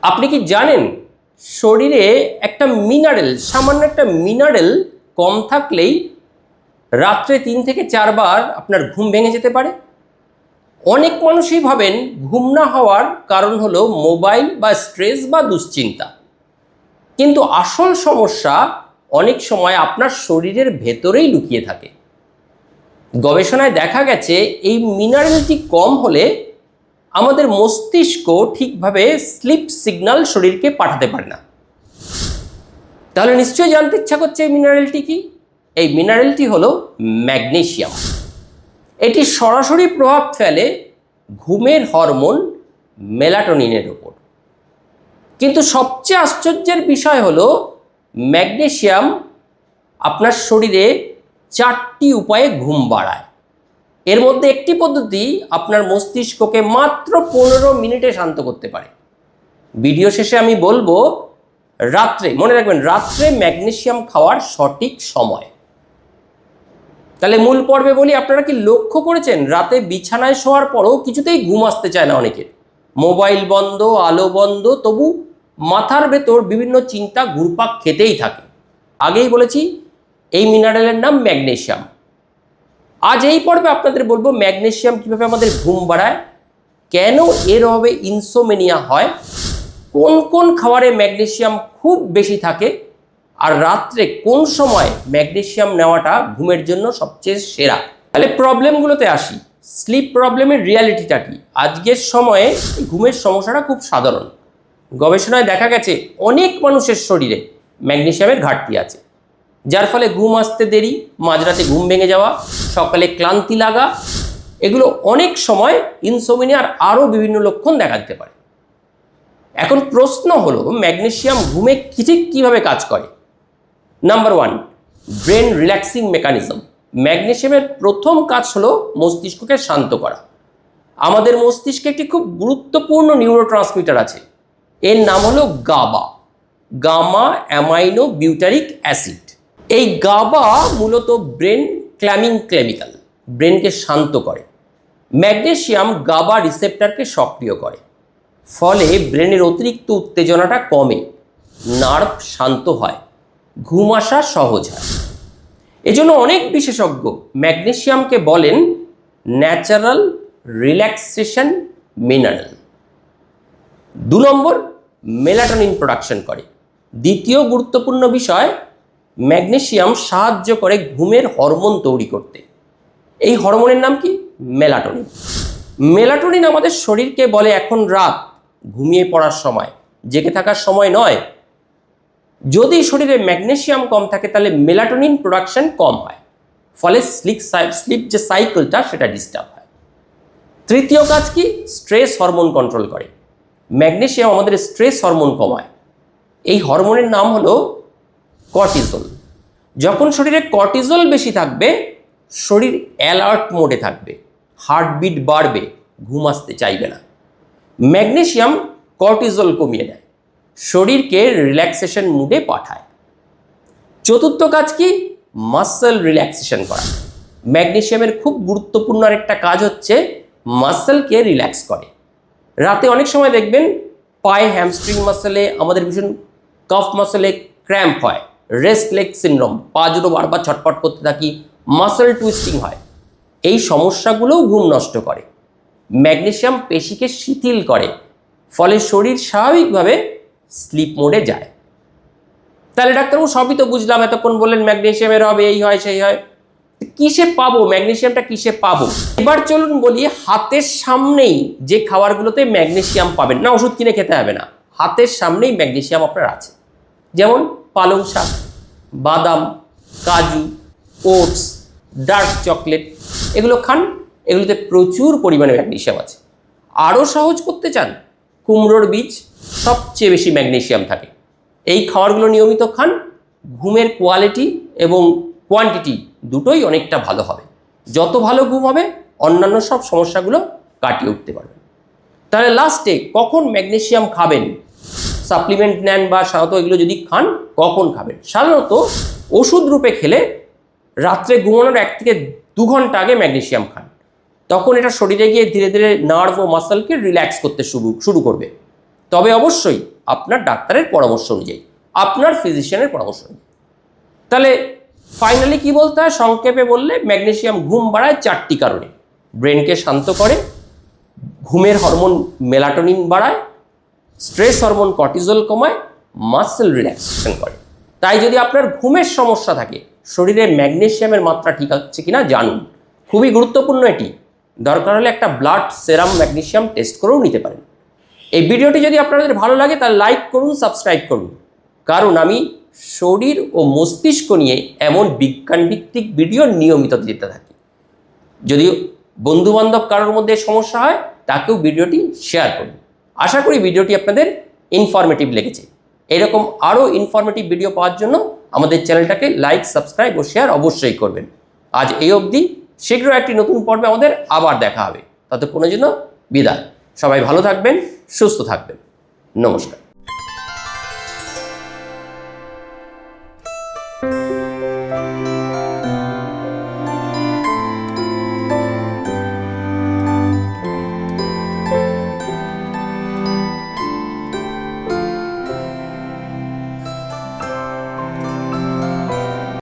আপনি কি জানেন শরীরে একটা মিনারেল, সামান্য একটা মিনারেল কম থাকলেই রাত্রে 3 থেকে 4 বার আপনার ঘুম ভেঙে যেতে পারে। অনেক মানুষই ভাবেন ঘুম না হওয়ার কারণ হলো মোবাইল বা স্ট্রেস বা দুশ্চিন্তা, কিন্তু আসল সমস্যা অনেক সময় আপনার শরীরের ভেতরেই লুকিয়ে থাকে। গবেষণায় দেখা গেছে এই মিনারেলটি কম হলে আমাদের মস্তিষ্ক ঠিকভাবে স্লিপ সিগন্যাল শরীরকে পাঠাতে পারে না। তাহলে নিশ্চয়ই জানতে ইচ্ছা করছে এই মিনারেলটি কি? এই মিনারেলটি হলো ম্যাগনেসিয়াম। এটি সরাসরি প্রভাব ফেলে ঘুমের হরমোন মেলাটোনিনের উপর। কিন্তু সবচেয়ে আশ্চর্যের বিষয় হলো ম্যাগনেসিয়াম আপনার শরীরে 4টি উপায়ে ঘুম বাড়ায়। এর মধ্যে একটি পদ্ধতি আপনার মস্তিষ্ককে মাত্র 15 মিনিটে শান্ত করতে পারে। ভিডিও শেষে আমি বলবো রাত্রে, মনে রাখবেন, রাত্রে ম্যাগনেসিয়াম খাওয়ার সঠিক সময়। তাহলে মূল পর্বে বলি, আপনারা কি লক্ষ্য করেছেন রাতে বিছানায় শোয়ার পরও কিছুতেই ঘুম আসতে চায় না অনেকের? মোবাইল বন্ধ, আলো বন্ধ, তবু মাথার ভেতর বিভিন্ন চিন্তা ঘুরপাক খেতেই থাকে। আগেই বলেছি এই মিনারেলের নাম ম্যাগনেসিয়াম। আজ এই পর্বে আপনাদের বলবো ম্যাগনেসিয়াম কীভাবে আমাদের ঘুম বাড়ায়, কেন এর অভাবে ইনসোমেনিয়া হয়, কোন কোন খাবারে ম্যাগনেসিয়াম খুব বেশি থাকে, আর রাত্রে কোন সময় ম্যাগনেসিয়াম নেওয়াটা ঘুমের জন্য সবচেয়ে সেরা। তাহলে প্রবলেমগুলোতে আসি। স্লিপ প্রবলেমের রিয়ালিটিটা কি? আজকের সময়ে ঘুমের সমস্যাটা খুব সাধারণ। গবেষণায় দেখা গেছে অনেক মানুষের শরীরে ম্যাগনেসিয়ামের ঘাটতি আছে, যার ফলে ঘুম আসতে দেরি, মাঝরাতে ঘুম ভেঙে যাওয়া, সকালে ক্লান্তি লাগা, এগুলো অনেক সময় ইনসোমনিয়ার আরও বিভিন্ন লক্ষণ দেখা দিতে পারে। এখন প্রশ্ন হলো ম্যাগনেসিয়াম ঘুমে কীভাবে কাজ করে। Number 1, brain relaxing mechanism. ম্যাগনেসিয়ামের প্রথম কাজ হলো মস্তিষ্ককে শান্ত করা। আমাদের মস্তিষ্কে একটি খুব গুরুত্বপূর্ণ নিউরোট্রান্সমিটার আছে, এর নাম হলো গাবা, গামা অ্যামাইনো বিউটারিক অ্যাসিড। এই গাবা মূলত ব্রেন ক্ল্যামিং কেমিক্যাল, ব্রেনকে শান্ত করে। ম্যাগনেসিয়াম গাবা রিসেপ্টরকে সক্রিয় করে, ফলে ব্রেনের অতিরিক্ত উত্তেজনাটা কমে, নার্ভ শান্ত হয়, ঘুম আসা সহজ হয়। এজন্য অনেক বিশেষজ্ঞ ম্যাগনেসিয়ামকে বলেন ন্যাচারাল রিল্যাক্সেশন মিনারেল। 2 নম্বর, মেলাটোনিন প্রোডাকশন করে। দ্বিতীয় গুরুত্বপূর্ণ বিষয়, ম্যাগনেসিয়াম সাহায্য করে ঘুমের হরমোন তৈরি করতে। এই হরমোনের নাম কি? মেলাটোনিন। মেলাটোনিন আমাদের শরীরকে বলে এখন রাত, ঘুমিয়ে পড়ার সময়, জেগে থাকার সময় নয়। যদি শরীরে ম্যাগনেসিয়াম কম থাকে তাহলে মেলাটোনিন প্রোডাকশন কম হয়, ফলে স্লিপ যে সাইকেলটা সেটা ডিস্টার্ব হয়। তৃতীয় কাজ কি? স্ট্রেস হরমোন কন্ট্রোল করে। ম্যাগনেসিয়াম আমাদের স্ট্রেস হরমোন কমায়। এই হরমোনের নাম হলো কর্টিজল। যখন শরীরে কর্টিজল বেশি থাকবে শরীর অ্যালার্ট মোডে থাকবে, হার্টবিট বাড়বে, ঘুম আসতে চাইবে না। ম্যাগনেসিয়াম কর্টিজল কমিয়ে দেয়, শরীরকে রিল্যাক্সেশন মুডে পাঠায়। চতুর্থ কাজ কি? মাসল রিল্যাক্সেশন করা। ম্যাগনেসিয়ামের খুব গুরুত্বপূর্ণ আরেকটা কাজ হচ্ছে মাসলকে রিল্যাক্স করে। রাতে অনেক সময় দেখবেন পায়ে হ্যামস্ট্রিং মাসলে, আমাদের ভীষণ কাফ মাসলে ক্র্যাম্প হয়, রেস্ট লেগ সিনড্রোম, পা জুড়ো বারবার ছটপট করতে থাকি, মাসল টুইস্টিং হয়। এই সমস্যাগুলোও ঘুম নষ্ট করে। ম্যাগনেসিয়াম পেশিকে শিথিল করে, ফলে শরীর স্বাভাবিকভাবে স্লিপ মোডে যায়। তাহলে ডাক্তারবাবু সবই তো বুঝলাম, এতক্ষণ বললেন ম্যাগনেসিয়ামের হবে এই হয় সেই হয়, কিসে পাবো ম্যাগনেসিয়ামটা, কিসে পাবো? এবার চলুন বলি হাতের সামনেই যে খাবারগুলোতে ম্যাগনেসিয়াম পাবেন না, ওষুধ কিনে খেতে হবে না, হাতের সামনেই ম্যাগনেসিয়াম আপনার আছে। যেমন পালং শাক, বাদাম, কাজু, ওটস, ডার্ক চকলেট, এগুলো খান, এগুলোতে প্রচুর পরিমাণে ম্যাগনেসিয়াম আছে। আরও সহজ করতে চান, কুমড়োর বীজ, সবচেয়ে বেশি ম্যাগনেসিয়াম থাকে। এই খাবারগুলো নিয়মিত খান, ঘুমের কোয়ালিটি এবং কোয়ান্টিটি দুটোই অনেকটা ভালো হবে। যত ভালো ঘুম হবে অন্যান্য সব সমস্যাগুলো কাটিয়ে উঠতে পারবেন। তাহলে লাস্টে কখন ম্যাগনেসিয়াম খাবেন? সাপ্লিমেন্ট নেন বা সাধারণত এগুলো যদি খান কখন খাবেন? সাধারণত ওষুধ রূপে খেলে রাত্রে ঘুমানোর 1 থেকে 2 ঘন্টা আগে ম্যাগনেসিয়াম খান, তখন এটা শরীরে গিয়ে ধীরে ধীরে নার্ভ ও মাসলকে রিল্যাক্স করতে শুরু করবে। তবে অবশ্যই আপনার ডাক্তারের পরামর্শ অনুযায়ী, আপনার ফিজিশিয়ানের পরামর্শ অনুযায়ী। তাহলে ফাইনালি কি বলতে হয়, সংক্ষেপে বললে ম্যাগনেসিয়াম ঘুম বাড়ায় 4টি কারণে। ব্রেনকে শান্ত করে, ঘুমের হরমোন মেলাটোনিন বাড়ায়, স্ট্রেস হরমোন কর্টিজল কমায়, মাসেল রিল্যাক্সেশন করে। তাই যদি আপনার ঘুমের সমস্যা থাকে, শরীরে ম্যাগনেসিয়ামের মাত্রা ঠিক আছে কিনা জানুন, খুবই গুরুত্বপূর্ণ এটি। দরকার হলে একটা ব্লাড সেরাম ম্যাগনেসিয়াম টেস্ট করেও নিতে পারেন। এই ভিডিওটি যদি আপনাদের ভালো লাগে তাহলে লাইক করুন, সাবস্ক্রাইব করুন, কারণ আমি শরীর ও মস্তিষ্ক নিয়ে এমন বিজ্ঞানভিত্তিক ভিডিও নিয়মিত দিতে থাকি। যদি বন্ধুবান্ধব কারোর মধ্যে সমস্যা হয় তাকেও ভিডিওটি শেয়ার করুন। আশা করি ভিডিওটি আপনাদের ইনফরমেটিভ লেগেছে। এরকম আরও ইনফরমেটিভ ভিডিও পাওয়ার জন্য আমাদের চ্যানেলটাকে লাইক, সাবস্ক্রাইব ও শেয়ার অবশ্যই করবেন। আজ এই অবধি, শীঘ্র একটি নতুন পর্বে আমাদের আবার দেখা হবে। ততক্ষণের জন্য বিদায়। সবাই ভালো থাকবেন, সুস্থ থাকবেন। নমস্কার।